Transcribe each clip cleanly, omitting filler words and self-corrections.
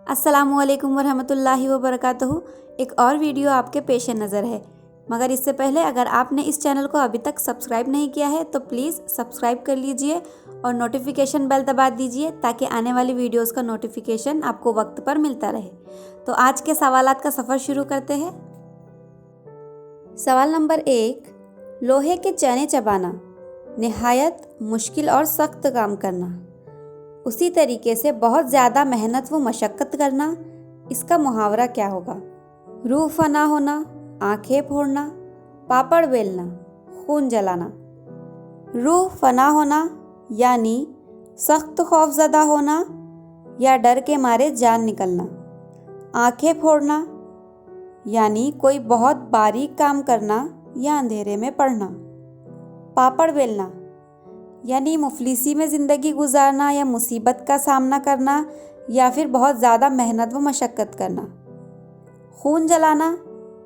السلام علیکم ورحمۃ اللہ وبرکاتہ۔ ایک اور ویڈیو آپ کے پیش نظر ہے، مگر اس سے پہلے اگر آپ نے اس چینل کو ابھی تک سبسکرائب نہیں کیا ہے تو پلیز سبسکرائب کر لیجئے اور نوٹیفیکیشن بیل دبا دیجئے تاکہ آنے والی ویڈیوز کا نوٹیفیکیشن آپ کو وقت پر ملتا رہے۔ تو آج کے سوالات کا سفر شروع کرتے ہیں۔ سوال نمبر 1، لوہے کے چنے چبانا نہایت مشکل اور سخت کام کرنا، اسی طریقے سے بہت زیادہ محنت و مشقت کرنا، اس کا محاورہ کیا ہوگا؟ روح فنا ہونا، آنکھیں پھوڑنا، پاپڑ بیلنا، خون جلانا۔ روح فنا ہونا یعنی سخت خوف زدہ ہونا یا ڈر کے مارے جان نکلنا۔ آنکھیں پھوڑنا یعنی کوئی بہت باریک کام کرنا یا اندھیرے میں پڑھنا۔ پاپڑ بیلنا یعنی مفلسی میں زندگی گزارنا یا مصیبت کا سامنا کرنا یا پھر بہت زیادہ محنت و مشقت کرنا۔ خون جلانا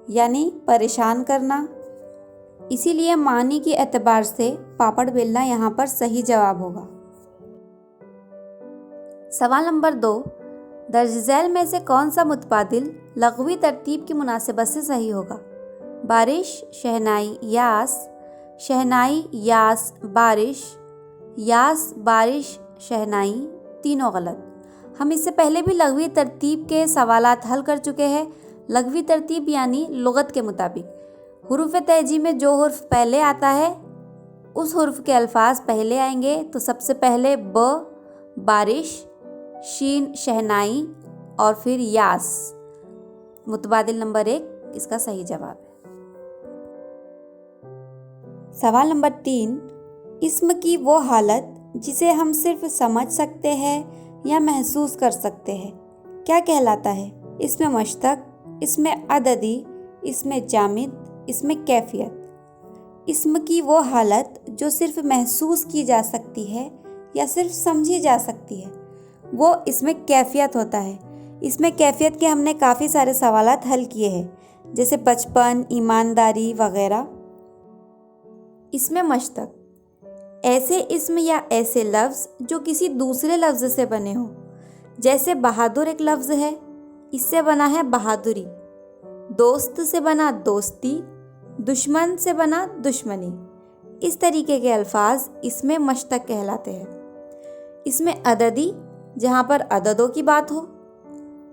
یعنی پریشان کرنا، اسی لیے معنی کے اعتبار سے پاپڑ بیلنا یہاں پر صحیح جواب ہوگا۔ سوال نمبر 2، درج ذیل میں سے کون سا متبادل لغوی ترتیب کی مناسبت سے صحیح ہوگا؟ بارش، شہنائی، یاس، شہنائی، یاس، بارش، یاس، بارش، شہنائی، تینوں غلط۔ ہم اس سے پہلے بھی لغوی ترتیب کے سوالات حل کر چکے ہیں۔ لغوی ترتیب یعنی لغت کے مطابق حروف تہجی میں جو حرف پہلے آتا ہے اس حرف کے الفاظ پہلے آئیں گے، تو سب سے پہلے ب بارش، شین شہنائی اور پھر یاس۔ متبادل نمبر 1 اس کا صحیح جواب ہے۔ سوال نمبر 3، اسم کی وہ حالت جسے ہم صرف سمجھ سکتے ہیں یا محسوس کر سکتے ہیں کیا کہلاتا ہے؟ اس میں مشتق، اس میں عددی، اس میں جامد، اس میں کیفیت۔ اسم کی وہ حالت جو صرف محسوس کی جا سکتی ہے یا صرف سمجھی جا سکتی ہے وہ اس میں کیفیت ہوتا ہے۔ اس میں کیفیت کے ہم نے کافی سارے سوالات حل کیے ہیں، جیسے بچپن، ایمانداری وغیرہ۔ اس میں مشتق ایسے اسم یا ایسے لفظ جو کسی دوسرے لفظ سے بنے ہوں، جیسے بہادر ایک لفظ ہے، اس سے بنا ہے بہادری۔ دوست سے بنا دوستی، دشمن سے بنا دشمنی۔ اس طریقے کے الفاظ اس میں مشتق کہلاتے ہیں۔ اس میں عددی جہاں پر عددوں کی بات ہو۔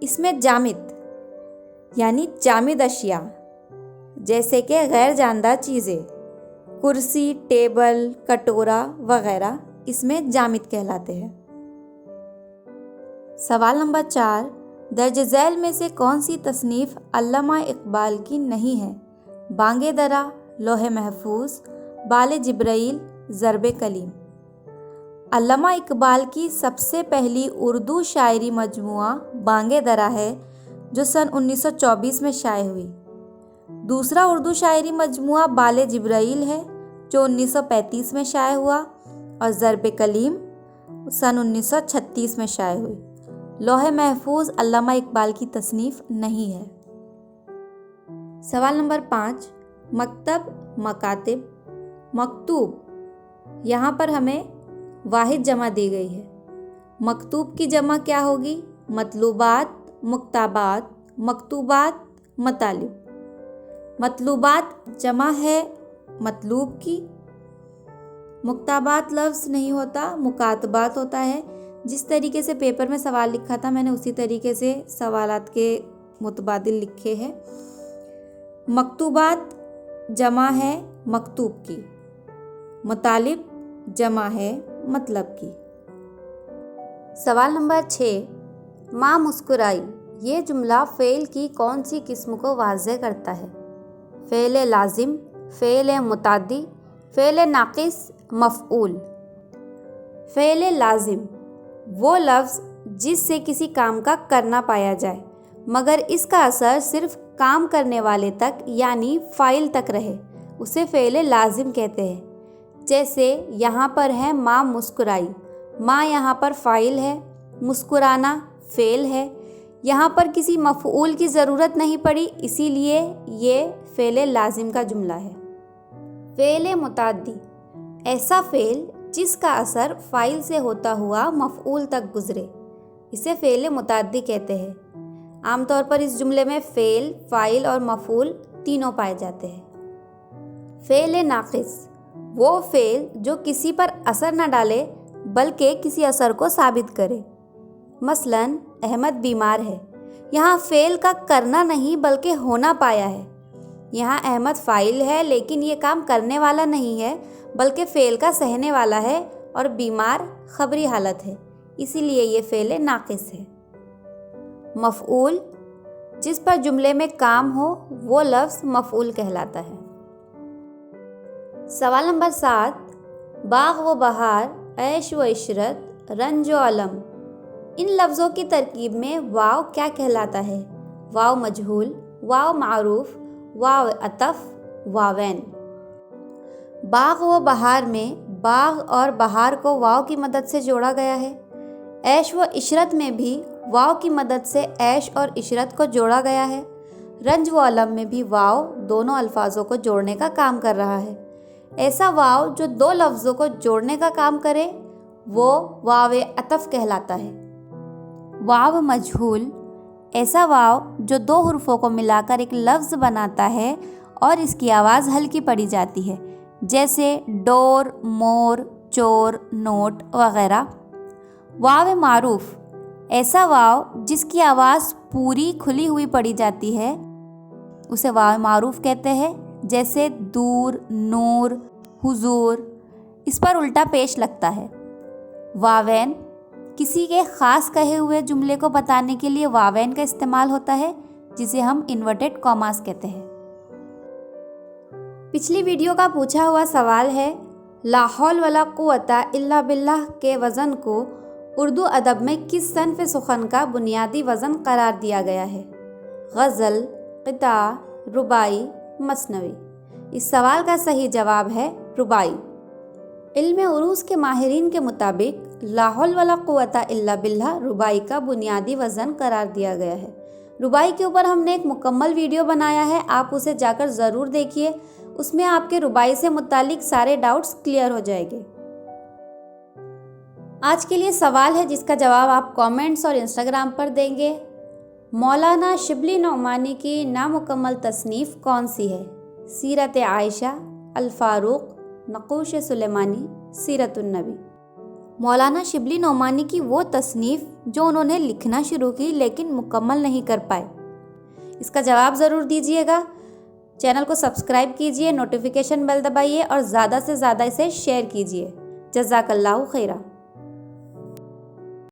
اس میں جامد یعنی جامد اشیاء جیسے کہ غیر جاندار چیزیں، کرسی، ٹیبل، کٹورا وغیرہ اس میں جامد کہلاتے ہیں۔ سوال نمبر 4، درج ذیل میں سے کون سی تصنیف علامہ اقبال کی نہیں ہے؟ بانگ درا، لوح محفوظ، بال جبرائیل، ضرب کلیم۔ علامہ اقبال کی سب سے پہلی اردو شاعری مجموعہ بانگ درا ہے جو سن 1924 میں شائع ہوئی۔ دوسرا اردو شاعری مجموعہ بال جبرائیل ہے جو 1935 میں شائع ہوا، اور ضرب کلیم سن 1936 میں شائع ہوئی۔ لوح محفوظ علامہ اقبال کی تصنیف نہیں ہے۔ سوال نمبر 5، مکتب، مکاتب، مکتوب، یہاں پر ہمیں واحد جمع دی گئی ہے۔ مکتوب کی جمع کیا ہوگی؟ مطلوبات، مکتابات، مکتوبات، مطالب۔ مطلوبات جمع ہے مطلوب کی۔ مکتابات لفظ نہیں ہوتا، مکاتبات ہوتا ہے۔ جس طریقے سے پیپر میں سوال لکھا تھا میں نے اسی طریقے سے سوالات کے متبادل لکھے ہیں۔ مکتوبات جمع ہے مکتوب کی، مطالب جمع ہے مطلب کی۔ سوال نمبر 6، ماں مسکرائی، یہ جملہ فعل کی کون سی قسم کو واضح کرتا ہے؟ فعل لازم، فعل متعدی، فعل ناقص، مفعول۔ فعل لازم وہ لفظ جس سے کسی کام کا کرنا پایا جائے مگر اس کا اثر صرف کام کرنے والے تک یعنی فاعل تک رہے، اسے فعل لازم کہتے ہیں۔ جیسے یہاں پر ہے ماں مسکرائی، ماں یہاں پر فاعل ہے، مسکرانا فعل ہے، یہاں پر کسی مفعول کی ضرورت نہیں پڑی، اسی لیے یہ فعل لازم کا جملہ ہے۔ فعل متعدی ایسا فعل جس کا اثر فاعل سے ہوتا ہوا مفعول تک گزرے، اسے فعل متعدی کہتے ہیں۔ عام طور پر اس جملے میں فعل، فاعل اور مفعول تینوں پائے جاتے ہیں۔ فعل ناقص وہ فعل جو کسی پر اثر نہ ڈالے بلکہ کسی اثر کو ثابت کرے۔ مثلاً احمد بیمار ہے، یہاں فعل کا کرنا نہیں بلکہ ہونا پایا ہے۔ یہاں احمد فاعل ہے لیکن یہ کام کرنے والا نہیں ہے بلکہ فعل کا سہنے والا ہے، اور بیمار خبری حالت ہے، اسی لیے یہ فعل ناقص ہے۔ مفعول جس پر جملے میں کام ہو وہ لفظ مفعول کہلاتا ہے۔ سوال نمبر 7، باغ و بہار، عیش و عشرت، رنج و الم، ان لفظوں کی ترکیب میں واو کیا کہلاتا ہے؟ واو مجہول، واو معروف، واو عطف، واوین۔ باغ و بہار میں باغ اور بہار کو واو کی مدد سے جوڑا گیا ہے۔ عیش و عشرت میں بھی واو کی مدد سے عیش اور عشرت کو جوڑا گیا ہے۔ رنج و الم میں بھی واو دونوں الفاظوں کو جوڑنے کا کام کر رہا ہے۔ ایسا واو جو دو لفظوں کو جوڑنے کا کام کرے وہ واو عطف کہلاتا ہے۔ واو مجہول ایسا واو جو دو حرفوں کو ملا کر ایک لفظ بناتا ہے اور اس کی آواز ہلکی پڑی جاتی ہے، جیسے ڈور، مور، چور، نوٹ وغیرہ۔ واو معروف ایسا واو جس کی آواز پوری کھلی ہوئی پڑی جاتی ہے، اسے واو معروف کہتے ہیں، جیسے دور، نور، حضور، اس پر الٹا پیش لگتا ہے۔ واوین کسی کے خاص کہے ہوئے جملے کو بتانے کے لیے واوین کا استعمال ہوتا ہے، جسے ہم انورٹڈ کاماز کہتے ہیں۔ پچھلی ویڈیو کا پوچھا ہوا سوال ہے، لا حول ولا قوت الا باللہ کے وزن کو اردو ادب میں کس صنف سخن کا بنیادی وزن قرار دیا گیا ہے؟ غزل، قطعہ، رباعی، مثنوی۔ اس سوال کا صحیح جواب ہے رباعی۔ علم عروض کے ماہرین کے مطابق لا حول ولا قوت الا باللہ رباعی کا بنیادی وزن قرار دیا گیا ہے۔ رباعی کے اوپر ہم نے ایک مکمل ویڈیو بنایا ہے، آپ اسے جا کر ضرور دیکھیے، اس میں آپ کے رباعی سے متعلق سارے ڈاؤٹس کلیئر ہو جائیں گے۔ آج کے لیے سوال ہے جس کا جواب آپ کامنٹس اور انسٹاگرام پر دیں گے۔ مولانا شبلی نعمانی کی نامکمل تصنیف کون سی ہے؟ سیرت عائشہ، الفاروق، نقوش سلیمانی، سیرت النبی۔ مولانا شبلی نعمانی کی وہ تصنیف جو انہوں نے لکھنا شروع کی لیکن مکمل نہیں کر پائے۔ اس کا جواب ضرور دیجیے گا۔ چینل کو سبسکرائب کیجیے، نوٹیفیکیشن بیل دبائیے اور زیادہ سے زیادہ اسے شیئر کیجیے۔ جزاک اللہ خیرہ۔